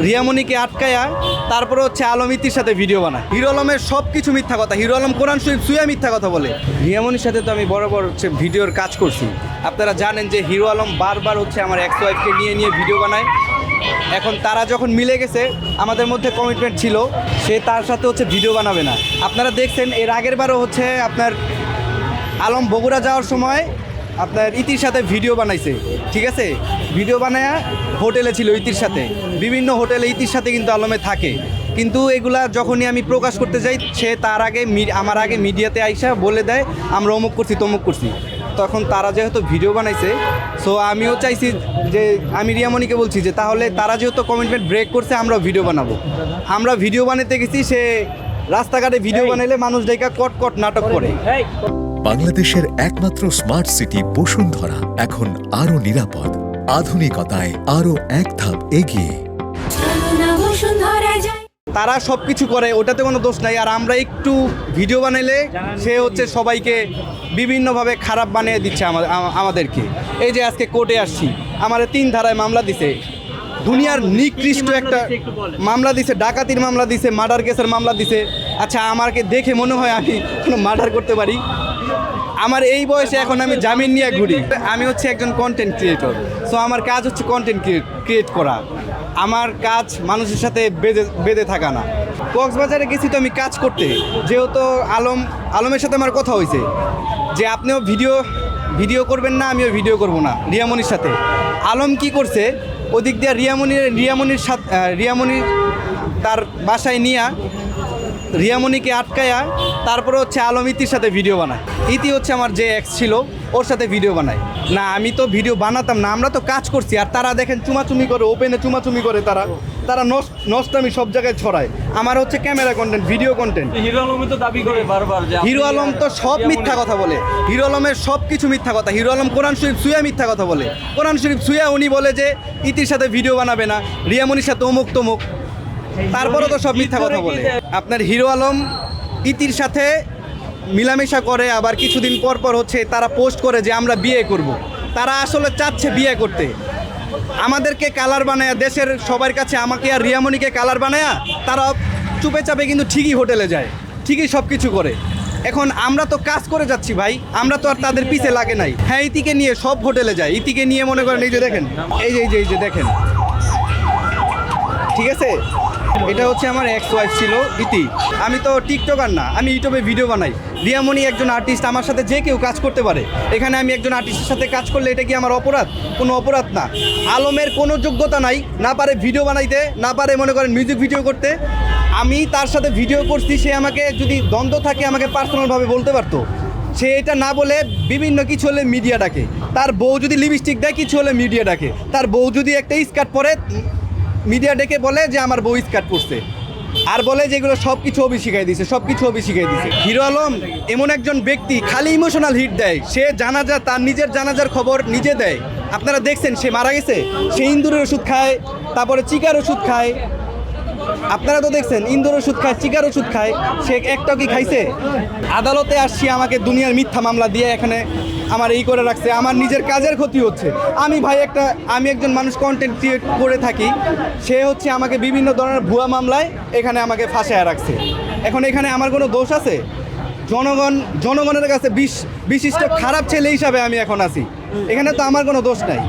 রিয়ামণিকে আটকায়া তারপরে হচ্ছে আলম ইতির সাথে ভিডিও বানায়। হিরো আলমের সব কিছু মিথ্যা কথা, হিরো আলম কোরআন শরীফ ছুঁয়ে মিথ্যা কথা বলে। রিয়ামণির সাথে তো আমি বরাবর হচ্ছে ভিডিওর কাজ করছি। আপনারা জানেন যে হিরো আলম বারবার হচ্ছে আমার এক্স ওয়াইফকে নিয়ে ভিডিও বানায়। এখন তারা যখন মিলে গেছে, আমাদের মধ্যে কমিটমেন্ট ছিল সে তার সাথে হচ্ছে ভিডিও বানাবে না। আপনারা দেখছেন এর আগের বারও হচ্ছে আপনার আলম বগুড়া যাওয়ার সময় আপনার ইতির সাথে ভিডিও বানাইছে, ঠিক আছে? ভিডিও বানায় হোটেলে ছিল ইতির সাথে, বিভিন্ন হোটেলে ইতির সাথে কিন্তু আলমে থাকে। কিন্তু এগুলা যখনই আমি প্রকাশ করতে যাই, সে তার আগে আমার আগে মিডিয়াতে আইসা বলে দেয় আমরা অমুক করছি তমুক করছি। তখন তারা যেহেতু ভিডিও বানাইছে, সো আমিও চাইছি যে আমি রিয়ামণিকে বলছি যে তাহলে তারা যেহেতু কমিটমেন্ট ব্রেক করছে, আমরাও ভিডিও বানাবো। আমরা ভিডিও বানাতে গেছি, সে রাস্তাঘাটে ভিডিও বানাইলে মানুষ দেখা কট নাটক করে। বাংলাদেশের একমাত্র স্মার্ট সিটি বসুন্ধরা এখন আরো নিরাপদ, আধুনিকতায় আরো এক ধাপ এগিয়ে। তারা সব কিছু করে, ওটাতে কোনো দোষ নাই। আর আমরা একটু ভিডিও বানাইলে সে হচ্ছে সবাইকে বিভিন্নভাবে খারাপ বানিয়ে দিচ্ছে আমাদেরকে। এই যে আজকে কোর্টে আসছি, আমার 3 ধারায় মামলা দিছে, দুনিয়ার নিকৃষ্ট একটা মামলা দিছে, ডাকাতির মামলা দিছে, মার্ডার কেসের মামলা দিছে। আচ্ছা, আমাকে দেখে মনে হয় আমি কোনো মার্ডার করতে পারি? আমার এই বয়সে এখন আমি জামিন নিয়ে ঘুরি। আমি হচ্ছে একজন কন্টেন্ট ক্রিয়েটর, সো আমার কাজ হচ্ছে কন্টেন্ট ক্রিয়েট করা। আমার কাজ মানুষের সাথে বেঁধে থাকা না। কক্সবাজারে গেছি তো আমি কাজ করতে, যেহেতু আলমের সাথে আমার কথা হয়েছে যে আপনিও ভিডিও করবেন না, আমিও ভিডিও করব না রিয়ামণির সাথে। আলম কি করছে, ওদিক দিয়ে রিয়ামণির তার বাসায় নিয়ে রিয়ামণিকে আটকায়া তারপরে হচ্ছে আলম ইতির সাথে ভিডিও বানায়। ইতি হচ্ছে আমার যে এক্স ছিল, ওর সাথে ভিডিও বানায়। না, আমি তো ভিডিও বানাতাম না, আমরা তো কাজ করছি। আর তারা দেখেন চুমাচুমি করে, ওপেনে চুমাচুমি করে, তারা নষ্টামি সব জায়গায় ছড়ায়। আমার হচ্ছে camera content, video content. Hero Alam তো দাবি করে বারবার যে হিরো আলম তো সব মিথ্যা কথা বলে। হিরো আলমের সব কিছু মিথ্যা কথা। হিরো আলম কোরআন শরীফ ছুঁয়ে মিথ্যা কথা বলে। কোরআন শরীফ ছুঁয়ে উনি বলে যে ইতির সাথে ভিডিও বানাবে না, রিয়ামণির সাথে অমুক তমুক, তারপরও তো সব মিথ্যা কথা বলে। আপনার হিরো আলম ইতির সাথে মিলামেশা করে, আবার কিছুদিন পর হচ্ছে তারা পোস্ট করে যে আমরা বিয়ে করব। তারা আসলে চাচ্ছে বিয়ে করতে, আমাদেরকে কালার বানায়া, দেশের সবার কাছে আমাকে আর রিয়ামণিকে কালার বানায়া তারা চুপে চাপে কিন্তু ঠিকই হোটেলে যায়, ঠিকই সব কিছু করে। এখন আমরা তো কাজ করে যাচ্ছি ভাই, আমরা তো আর তাদের পিছে লাগে নাই। হ্যাঁ, ইতিকে নিয়ে সব হোটেলে যায়, ইতিকে নিয়ে মনে করেন এই যে দেখেন, এই যে দেখেন, ঠিক আছে? এটা হচ্ছে আমার এক্স ওয়াইফ ছিল ইতি। আমি তো টিকটকার না, আমি ইউটিউবে ভিডিও বানাই। রিয়ামণি একজন আর্টিস্ট, আমার সাথে যে কেউ কাজ করতে পারে। এখানে আমি একজন আর্টিস্টের সাথে কাজ করলে এটা কি আমার অপরাধ? কোনো অপরাধ না। আলমের কোনো যোগ্যতা নাই, না পারে ভিডিও বানাইতে, না পারে মনে করেন মিউজিক ভিডিও করতে। আমি তার সাথে ভিডিও করছি, সে আমাকে যদি দ্বন্দ্ব থাকে আমাকে পার্সোনালভাবে বলতে পারতো। সে এটা না বলে বিভিন্ন কিছু হলে মিডিয়া ডাকে। তার বউ যদি লিপস্টিক দেয়, কিছু হলে মিডিয়া ডাকে। তার বউ যদি একটা স্কার্ট পরে, মিডিয়া ডেকে বলে যে আমার বউ স্কার্ট পরছে, আর বলে যেগুলো সব কিছু অভি শিখাই দিছে, সব কিছু অভি শিখাই দিছে। হিরো আলম এমন একজন ব্যক্তি, খালি ইমোশনাল হিট দেয়। সে জানাজা, তার নিজের জানাজার খবর নিজে দেয়। আপনারা দেখছেন সে মারা গেছে, সে ইন্দুরের ওষুধ খায়, তারপরে চিকার ওষুধ খায়। আপনারা তো দেখছেন ইন্দুর ওষুধ খায়, চিকার ওষুধ খায়, সে একটাও কি খাইছে? আদালতে আসছি, আমাকে দুনিয়ার মিথ্যা মামলা দিয়ে এখানে আমার এই করে রাখছে। আমার নিজের কাজের ক্ষতি হচ্ছে। আমি একজন মানুষ কন্টেন্ট ক্রিয়েট করে থাকি, সে হচ্ছে আমাকে বিভিন্ন ধরনের ভুয়া মামলায় এখানে আমাকে ফাঁসায় রাখছে। এখন এখানে আমার কোনো দোষ আছে? জনগণের কাছে বিশিষ্ট খারাপ ছেলে হিসাবে আমি এখন আছি, এখানে তো আমার কোনো দোষ নাই।